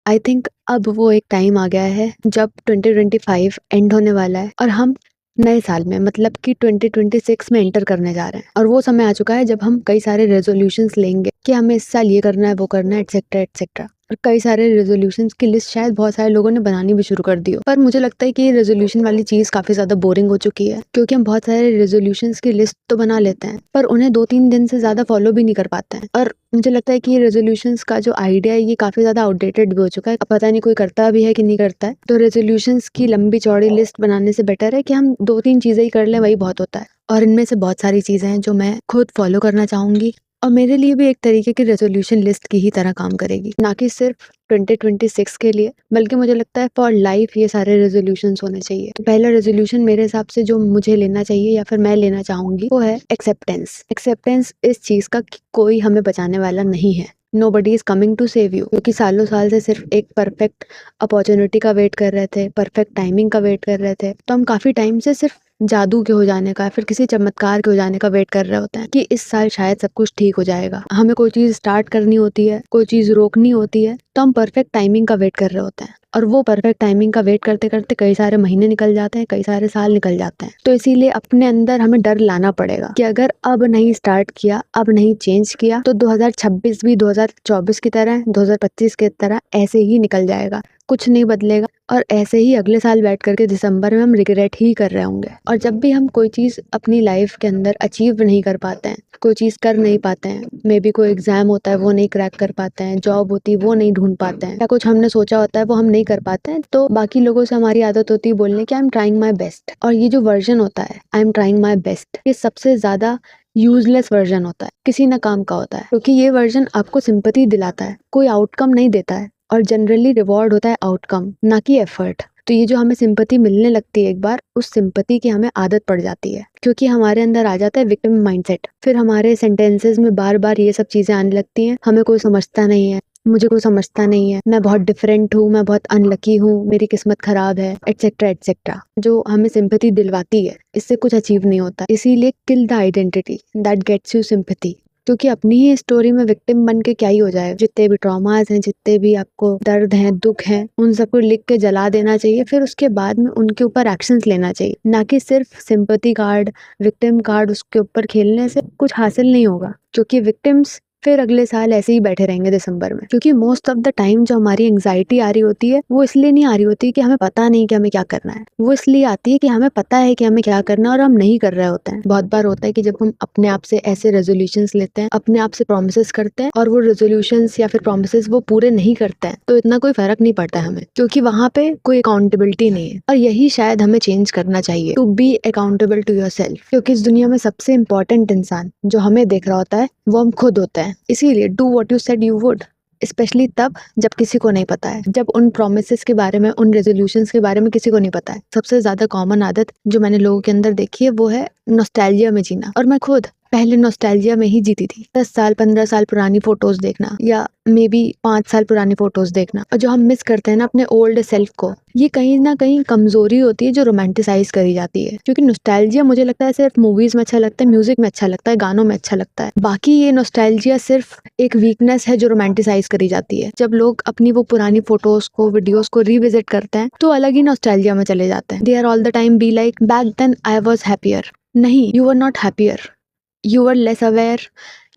I think अब वो एक टाइम आ गया है जब 2025 एंड होने वाला है और हम नए साल में मतलब कि 2026 में एंटर करने जा रहे हैं। और वो समय आ चुका है जब हम कई सारे रेजोल्यूशंस लेंगे कि हमें इस साल ये करना है, वो करना है, एटसेट्रा एटसेट्रा। और कई सारे रेजोल्यूशंस की लिस्ट शायद बहुत सारे लोगों ने बनानी भी शुरू कर दी हो, पर मुझे लगता है कि ये रेजोल्यूशन वाली चीज़ काफ़ी ज़्यादा बोरिंग हो चुकी है, क्योंकि हम बहुत सारे रेजोल्यूशंस की लिस्ट तो बना लेते हैं पर उन्हें 2-3 दिन से ज़्यादा फॉलो भी नहीं कर पाते हैं। और मुझे लगता है कि ये रेजोल्यूशंस का जो आइडिया है ये काफ़ी ज़्यादा आउटडेटेड भी हो चुका है। अब पता नहीं कोई करता भी है कि नहीं करता है। तो रेजोल्यूशंस की लंबी चौड़ी लिस्ट बनाने से बेटर है कि हम 2-3 चीज़ें ही कर लें, वही बहुत होता है। और इनमें से बहुत सारी चीज़ें हैं जो मैं खुद फॉलो करना चाहूँगी और मेरे लिए भी एक तरीके की रेजोल्यूशन लिस्ट की ही तरह काम करेगी, ना कि सिर्फ 2026 के लिए, बल्कि मुझे लगता है फॉर लाइफ ये सारे रेजोल्यूशंस होने चाहिए। तो पहला रेजोल्यूशन मेरे हिसाब से जो मुझे लेना चाहिए या फिर मैं लेना चाहूँगी वो है एक्सेप्टेंस। एक्सेप्टेंस इस चीज़ का कि कोई हमें बचाने वाला नहीं है। Nobody is coming to save you, क्योंकि सालों साल से सिर्फ एक परफेक्ट अपॉर्चुनिटी का वेट कर रहे थे, परफेक्ट टाइमिंग का वेट कर रहे थे। तो हम काफ़ी टाइम से सिर्फ जादू के हो जाने का, फिर किसी चमत्कार के हो जाने का वेट कर रहे होते हैं कि इस साल शायद सब कुछ ठीक हो जाएगा। हमें कोई चीज़ स्टार्ट करनी होती है, कोई चीज़ रोकनी होती है, तो हम परफेक्ट टाइमिंग का वेट कर रहे होते हैं। और वो परफेक्ट टाइमिंग का वेट करते करते कई सारे महीने निकल जाते हैं, कई सारे साल निकल जाते हैं। तो इसीलिए अपने अंदर हमें डर लाना पड़ेगा कि अगर अब नहीं स्टार्ट किया, अब नहीं चेंज किया, तो 2026 भी 2024 की तरह, 2025 की तरह ऐसे ही निकल जाएगा, कुछ नहीं बदलेगा। और ऐसे ही अगले साल बैठ करके दिसंबर में हम रिग्रेट ही कर रहे होंगे। और जब भी हम कोई चीज़ अपनी लाइफ के अंदर अचीव नहीं कर पाते हैं, कोई चीज़ कर नहीं पाते हैं, मे बी कोई एग्जाम होता है वो नहीं क्रैक कर पाते हैं, जॉब होती है वो नहीं ढूंढ पाते हैं, या कुछ हमने सोचा होता है वो हम नहीं कर पाते हैं, तो बाकी लोगों से हमारी आदत होती है बोलने की I am trying my best. और ये जो वर्जन होता है I am trying my best, ये सबसे ज़्यादा यूजलेस वर्जन होता है, किसी ना काम का होता है, क्योंकि ये वर्जन आपको सिंपैथी दिलाता है, कोई आउटकम नहीं देता है। और जनरली रिवॉर्ड होता है आउटकम, ना कि एफर्ट। तो ये जो हमें सिंपैथी मिलने लगती है एक बार, उस सिंपैथी की हमें आदत पड़ जाती है, क्योंकि हमारे अंदर आ जाता है विक्टिम माइंडसेट। फिर हमारे सेंटेंसेस में बार बार ये सब चीज़ें आने लगती हैं, हमें कोई समझता नहीं है, मुझे कोई समझता नहीं है, मैं बहुत डिफरेंट हूँ, मैं बहुत अनलकी हूँ, मेरी किस्मत खराब है, एटसेट्रा एटसेट्रा। जो हमें सिंपैथी दिलवाती है, इससे कुछ अचीव नहीं होता। इसीलिए kill the identity that gets you sympathy, क्योंकि अपनी ही स्टोरी में विक्टिम बन के क्या ही हो जाए। जितने भी ट्रॉमास हैं, जितने भी आपको दर्द हैं, दुख हैं, उन सबको लिख के जला देना चाहिए, फिर उसके बाद में उनके ऊपर एक्शंस लेना चाहिए, ना कि सिर्फ सिंपैथी कार्ड, विक्टिम कार्ड उसके ऊपर खेलने से कुछ हासिल नहीं होगा। क्योंकि विक्टिम्स फिर अगले साल ऐसे ही बैठे रहेंगे दिसंबर में, क्योंकि मोस्ट ऑफ द टाइम जो हमारी एंग्जाइटी आ रही होती है वो इसलिए नहीं आ रही होती कि हमें पता नहीं कि हमें क्या करना है, वो इसलिए आती है कि हमें पता है कि हमें क्या करना है और हम नहीं कर रहे होते हैं। बहुत बार होता है कि जब हम अपने आप से ऐसे रेजोल्यूशंस लेते हैं, अपने आप से प्रोमिसेस करते हैं, और वो रेजोल्यूशंस या फिर प्रोमिसेस वो पूरे नहीं करते हैं, तो इतना कोई फर्क नहीं पड़ता है हमें, क्योंकि वहां पे कोई अकाउंटेबिलिटी नहीं है। और यही शायद हमें चेंज करना चाहिए, to be accountable to yourself. क्योंकि इस दुनिया में सबसे इंपॉर्टेंट इंसान जो हमें देख रहा होता है वो हम खुद होते हैं। इसीलिए do what you said you would, specially तब जब किसी को नहीं पता है, जब उन प्रोमिसेस के बारे में, उन रेजोल्यूशंस के बारे में किसी को नहीं पता है। सबसे ज्यादा कॉमन आदत जो मैंने लोगों के अंदर देखी है वो है नॉस्टैल्जिया में जीना। और मैं खुद पहले नॉस्टैल्जिया में ही जीती थी। 10 साल 15 साल पुरानी फोटोज देखना, या मे बी 5 साल पुरानी फोटोज देखना, और जो हम मिस करते हैं ना अपने ओल्ड सेल्फ को, ये कहीं ना कहीं कमजोरी होती है जो रोमांटिसाइज करी जाती है। क्योंकि नॉस्टैल्जिया मुझे लगता है सिर्फ मूवीज में अच्छा लगता है, म्यूजिक में अच्छा लगता है, गानों में अच्छा लगता है। बाकी ये नॉस्टैल्जिया सिर्फ एक वीकनेस है जो रोमांटिसाइज करी जाती है। जब लोग अपनी वो पुरानी फोटोज को, वीडियोस को रिविजिट करते हैं तो अलग ही नॉस्टैल्जिया में चले जाते हैं। They are all the time be like back then I was happier. नहीं, you are not happier, you are less aware,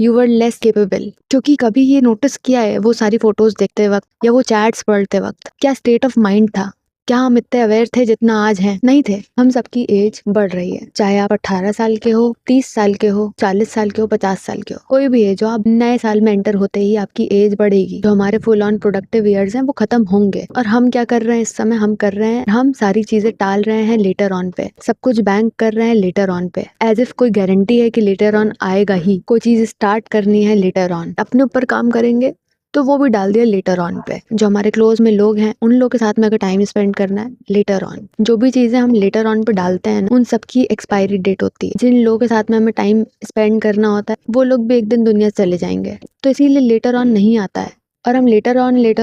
you are less capable. क्योंकि कभी ये नोटिस किया है वो सारी फोटोज देखते वक्त या वो चैट्स पढ़ते वक्त क्या स्टेट ऑफ माइंड था? क्या हम इतने अवेयर थे जितना आज हैं? नहीं थे। हम सबकी एज बढ़ रही है, चाहे आप 18 साल के हो, 30 साल के हो, 40 साल के हो, 50 साल के हो, कोई भी एज हो, आप नए साल में एंटर होते ही आपकी एज बढ़ेगी। जो हमारे फुल ऑन प्रोडक्टिव ईयर्स हैं वो खत्म होंगे। और हम क्या कर रहे हैं इस समय? हम कर रहे हैं, हम सारी चीजें टाल रहे हैं लेटर ऑन पे, सब कुछ बैंक कर रहे हैं लेटर ऑन पे, एज इफ कोई गारंटी है कि लेटर ऑन आएगा ही। कोई चीज स्टार्ट करनी है लेटर ऑन, अपने ऊपर काम करेंगे तो वो भी डाल दिया लेटर ऑन पे। जो हमारे क्लोज में लोग हैं उन लोग के साथ में अगर टाइम स्पेंड करना है, लेटर ऑन। जो भी चीजें हम लेटर ऑन पे डालते हैं उन सबकी एक्सपायरी डेट होती है। जिन लोगों के साथ में हमें टाइम स्पेंड करना होता है वो लोग भी एक दिन दुनिया से चले जाएंगे, तो इसीलिए लेटर ऑन नहीं आता है। और हम लेटर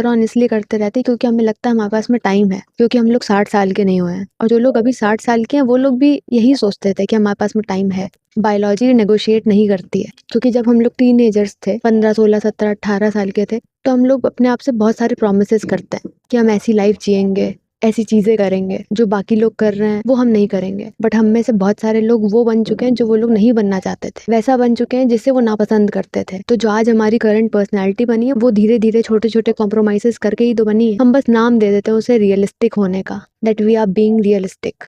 ऑन इसलिए करते रहते हैं क्योंकि हमें लगता है हमारे पास में टाइम है, क्योंकि हम लोग 60 साल के नहीं हुए हैं। और जो लोग अभी 60 साल के हैं वो लोग भी यही सोचते थे कि हमारे पास में टाइम है। बायोलॉजी नेगोशिएट नहीं करती है, क्योंकि जब हम लोग टीनेजर्स थे, 15, 16, 17, 18 साल के थे, तो हम लोग अपने आप से बहुत सारे प्रोमिसेस करते हैं कि हम ऐसी लाइफ जिएंगे, ऐसी चीजें करेंगे जो बाकी लोग कर रहे हैं वो हम नहीं करेंगे। बट हम में से बहुत सारे लोग वो बन चुके हैं जो वो लोग नहीं बनना चाहते थे, वैसा बन चुके हैं जिसे वो नापसंद करते थे। तो जो आज हमारी करंट पर्सनैलिटी बनी है वो धीरे धीरे छोटे छोटे कॉम्प्रोमाइजेस करके ही तो बनी है। हम बस नाम दे देते हैं उसे रियलिस्टिक होने का, that we are being realistic.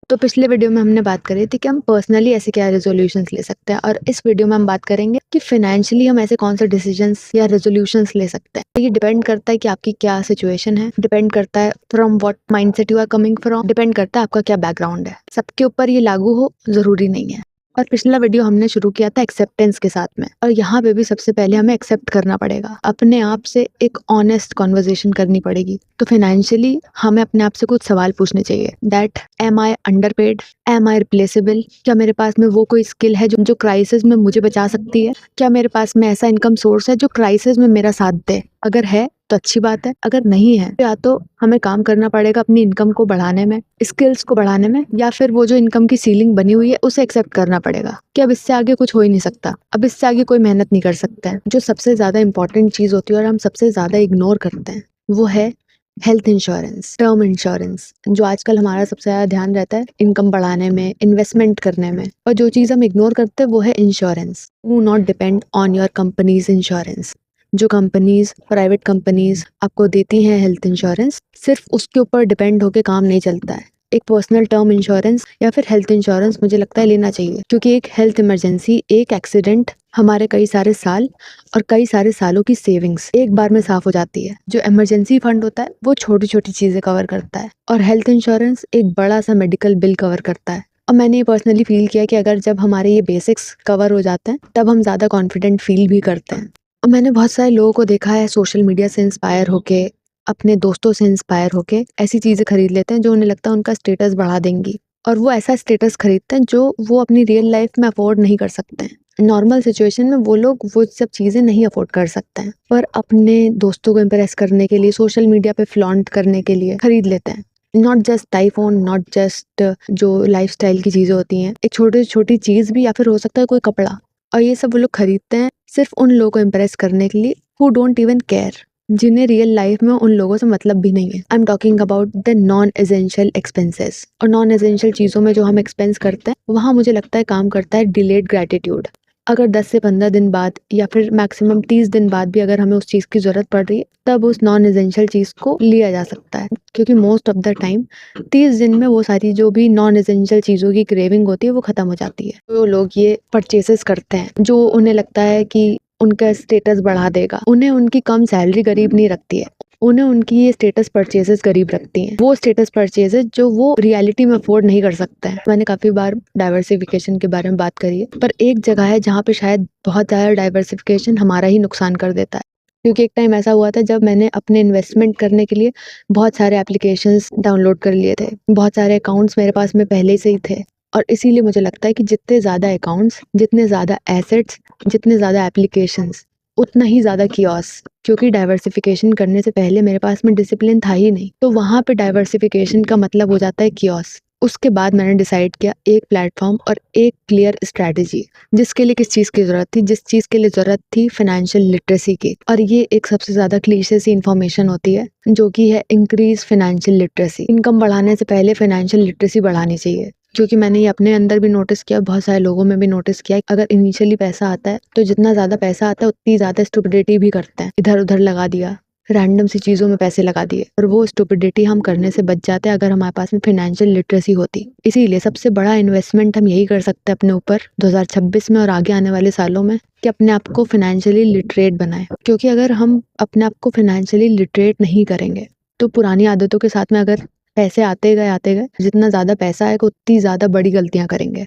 तो पिछले वीडियो में हमने बात करी थी कि हम पर्सनली ऐसे क्या रेजोल्यूशंस ले सकते हैं, और इस वीडियो में हम बात करेंगे कि फाइनेंशियली हम ऐसे कौन से डिसीजंस या रेजोल्यूशंस ले सकते हैं। ये डिपेंड करता है कि आपकी क्या सिचुएशन है, डिपेंड करता है from what mindset you are coming from, depend करता है आपका क्या बैकग्राउंड है। सबके ऊपर ये लागू हो जरूरी नहीं है। और पिछला वीडियो हमने शुरू किया था एक्सेप्टेंस के साथ में, और यहाँ पे भी सबसे पहले हमें एक्सेप्ट करना पड़ेगा, अपने आप से एक ऑनेस्ट कॉन्वर्जेशन करनी पड़ेगी। तो फाइनेंशियली हमें अपने आप से कुछ सवाल पूछने चाहिए, that am I underpaid, am I replaceable, क्या मेरे पास में वो कोई स्किल है जो क्राइसिस में मुझे बचा सकती है, क्या मेरे पास में ऐसा इनकम सोर्स है जो क्राइसिस में मेरा साथ दे। अगर है तो अच्छी बात है, अगर नहीं है तो या तो हमें काम करना पड़ेगा अपनी इनकम को बढ़ाने में, स्किल्स को बढ़ाने में, या फिर वो जो इनकम की सीलिंग बनी हुई है उसे एक्सेप्ट करना पड़ेगा कि अब इससे आगे कुछ हो ही नहीं सकता, अब इससे आगे कोई मेहनत नहीं कर सकता है। जो सबसे ज्यादा इंपॉर्टेंट चीज होती है और हम सबसे ज्यादा इग्नोर करते हैं वो है हेल्थ इंश्योरेंस, टर्म इंश्योरेंस, जो आजकल हमारा सबसे ज्यादा ध्यान रहता है इनकम बढ़ाने में, इन्वेस्टमेंट करने में। और जो चीज हम इग्नोर करते हैं वो है insurance. Do not depend on your companies insurance. जो कंपनीज, प्राइवेट कंपनीज आपको देती हैं हेल्थ इंश्योरेंस, सिर्फ उसके ऊपर डिपेंड होके काम नहीं चलता है। एक पर्सनल टर्म इंश्योरेंस या फिर हेल्थ इंश्योरेंस मुझे लगता है लेना चाहिए, क्योंकि एक हेल्थ इमरजेंसी, एक एक्सीडेंट हमारे कई सारे साल और कई सारे सालों की सेविंग्स एक बार में साफ हो जाती है। जो इमरजेंसी फंड होता है वो छोटी छोटी चीजें कवर करता है, और हेल्थ इंश्योरेंस एक बड़ा सा मेडिकल बिल कवर करता है। और मैंने ये पर्सनली फील किया कि अगर जब हमारे ये बेसिक्स कवर हो जाते हैं तब हम ज़्यादा कॉन्फिडेंट फील भी करते हैं। और मैंने बहुत सारे लोगों को देखा है सोशल मीडिया से इंस्पायर होके, अपने दोस्तों से इंस्पायर होके ऐसी चीज़ें खरीद लेते हैं जो उन्हें लगता है उनका स्टेटस बढ़ा देंगी, और वो ऐसा स्टेटस खरीदते हैं जो वो अपनी रियल लाइफ में अफोर्ड नहीं कर सकते हैं। नॉर्मल सिचुएशन में वो लोग वो सब चीज़ें नहीं अफोर्ड कर सकते हैं, पर अपने दोस्तों को इम्प्रेस करने के लिए, सोशल मीडिया पे फ्लॉन्ट करने के लिए खरीद लेते हैं। Not just iPhone, not just जो लाइफस्टाइल की चीज़ें होती हैं, एक छोटी छोटी चीज़ भी, या फिर हो सकता है कोई कपड़ा, और ये सब वो लोग खरीदते हैं सिर्फ उन लोगों को इम्प्रेस करने के लिए हु डोंट इवन केयर, जिन्हें रियल लाइफ में उन लोगों से मतलब भी नहीं है। I am talking about the non essential expenses. और नॉन एसेंशियल चीज़ों में जो हम एक्सपेंस करते हैं वहाँ मुझे लगता है काम करता है डिलेड ग्रैटिट्यूड। अगर 10 से 15 दिन बाद या फिर मैक्सिमम 30 दिन बाद भी अगर हमें उस चीज़ की ज़रूरत पड़ रही है तब उस नॉन एसेंशियल चीज़ को लिया जा सकता है, क्योंकि मोस्ट ऑफ द टाइम 30 दिन में वो सारी जो भी नॉन एसेंशियल चीज़ों की क्रेविंग होती है वो ख़त्म हो जाती है। तो लोग ये परचेसेस करते हैं जो उन्हें लगता है कि उनका स्टेटस बढ़ा देगा। उन्हें उनकी कम सैलरी गरीब नहीं रखती है, उन्हें उनकी ये स्टेटस परचेजेस गरीब रखती हैं। वो स्टेटस परचेजेस जो वो रियलिटी में अफोर्ड नहीं कर सकते हैं। मैंने काफ़ी बार डाइवर्सिफिकेशन के बारे में बात करी है, पर एक जगह है जहाँ पे शायद बहुत ज़्यादा डाइवर्सिफिकेशन हमारा ही नुकसान कर देता है। क्योंकि एक टाइम ऐसा हुआ था जब मैंने अपने इन्वेस्टमेंट करने के लिए बहुत सारे एप्लीकेशंस डाउनलोड कर लिए थे, बहुत सारे अकाउंट्स मेरे पास में पहले से ही थे, और इसीलिए मुझे लगता है कि जितने ज़्यादा अकाउंट्स, जितने ज़्यादा एसेट्स, जितने ज़्यादा एप्लीकेशंस, उतना ही ज़्यादा कियोस। क्योंकि डाइवर्सिफिकेशन करने से पहले मेरे पास में डिसिप्लिन था ही नहीं, तो वहाँ पे डाइवर्सिफिकेशन का मतलब हो जाता है कियोस। उसके बाद मैंने डिसाइड किया एक प्लेटफॉर्म और एक क्लियर स्ट्रैटेजी, जिसके लिए किस चीज़ की ज़रूरत थी, जिस चीज़ के लिए ज़रूरत थी फाइनेंशियल लिटरेसी की। और ये एक सबसे ज़्यादा क्लीशे सी इन्फॉर्मेशन होती है जो कि है इंक्रीज फाइनेंशियल लिटरेसी। इनकम बढ़ाने से पहले फाइनेंशियल लिटरेसी बढ़ानी चाहिए, क्योंकि मैंने ये अपने अंदर भी नोटिस किया, बहुत सारे लोगों में भी नोटिस किया, अगर इनिशियली पैसा आता है तो जितना ज़्यादा पैसा आता है उतनी ज़्यादा स्टुपिडिटी भी करते हैं, इधर उधर लगा दिया, रैंडम सी चीज़ों में पैसे लगा दिए, और वो स्टुपिडिटी हम करने से बच जाते हैं अगर हमारे पास में फाइनेंशियल लिटरेसी होती। इसीलिए सबसे बड़ा इन्वेस्टमेंट हम यही कर सकते हैं अपने ऊपर 2026 में और आगे आने वाले सालों में, कि अपने आप को फाइनेंशियली लिटरेट बनाएं। क्योंकि अगर हम अपने आप को फाइनेंशियली लिटरेट नहीं करेंगे तो पुरानी आदतों के साथ में अगर पैसे आते गए, जितना ज़्यादा पैसा आएगा उतनी ज़्यादा बड़ी गलतियाँ करेंगे।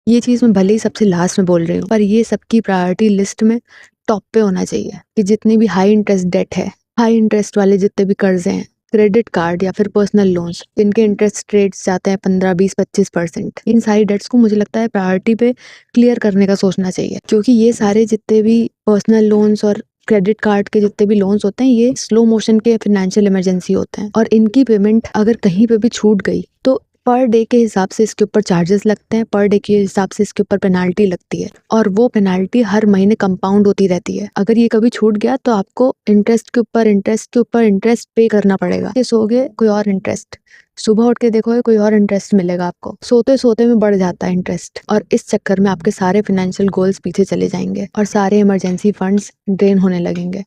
ये चीज़ मैं भले ही सबसे लास्ट में बोल रही हूँ, पर ये सबकी प्रायोरिटी लिस्ट में टॉप पे होना चाहिए कि जितनी भी हाई इंटरेस्ट डेट है, हाई इंटरेस्ट वाले जितने भी कर्जे हैं, क्रेडिट कार्ड या फिर पर्सनल लोन्स जिनके इंटरेस्ट रेट्स जाते हैं 15, 20, 25%। इन सारी डेट्स को मुझे लगता है प्रायोरिटी पे क्लियर करने का सोचना चाहिए, क्योंकि ये सारे जितने भी पर्सनल लोन्स और क्रेडिट कार्ड के जितने भी लोन्स होते हैं ये स्लो मोशन के फाइनेंशियल इमरजेंसी होते हैं, और इनकी पेमेंट अगर कहीं पे भी छूट गई तो पर डे के हिसाब से इसके ऊपर चार्जेस लगते हैं, पर डे के हिसाब से इसके ऊपर पेनाल्टी लगती है, और वो पेनाल्टी हर महीने कंपाउंड होती रहती है। अगर ये कभी छूट गया तो आपको इंटरेस्ट के ऊपर इंटरेस्ट के ऊपर इंटरेस्ट पे करना पड़ेगा। ये सोगे कोई और इंटरेस्ट, सुबह उठ के देखोगे कोई और इंटरेस्ट मिलेगा आपको, सोते सोते में बढ़ जाता है इंटरेस्ट, और इस चक्कर में आपके सारे फाइनेंशियल गोल्स पीछे चले जाएंगे और सारे इमरजेंसी फंड्स ड्रेन होने लगेंगे।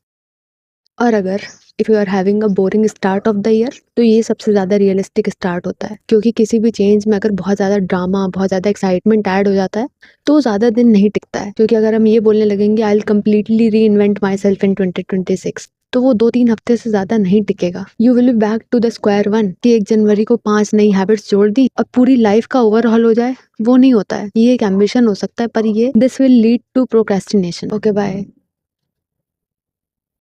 और अगर if you are having a boring start of the year, तो ये सबसे ज़्यादा रियलिस्टिक स्टार्ट होता है, क्योंकि किसी भी चेंज में अगर बहुत ज़्यादा ड्रामा, बहुत ज़्यादा एक्साइटमेंट ऐड हो जाता है तो ज़्यादा दिन नहीं टिकता है। क्योंकि अगर हम ये बोलने लगेंगे I will completely reinvent myself in 2026, तो वो 2-3 हफ्ते से ज़्यादा नहीं टिकेगा। You will be back to the square one कि 1 जनवरी को 5 नई हैबिट्स जोड़ दी और पूरी लाइफ का ओवरहॉल हो जाए, वो नहीं होता है। ये एक एम्बिशन हो सकता है, पर ये this will lead to procrastination. Okay bye.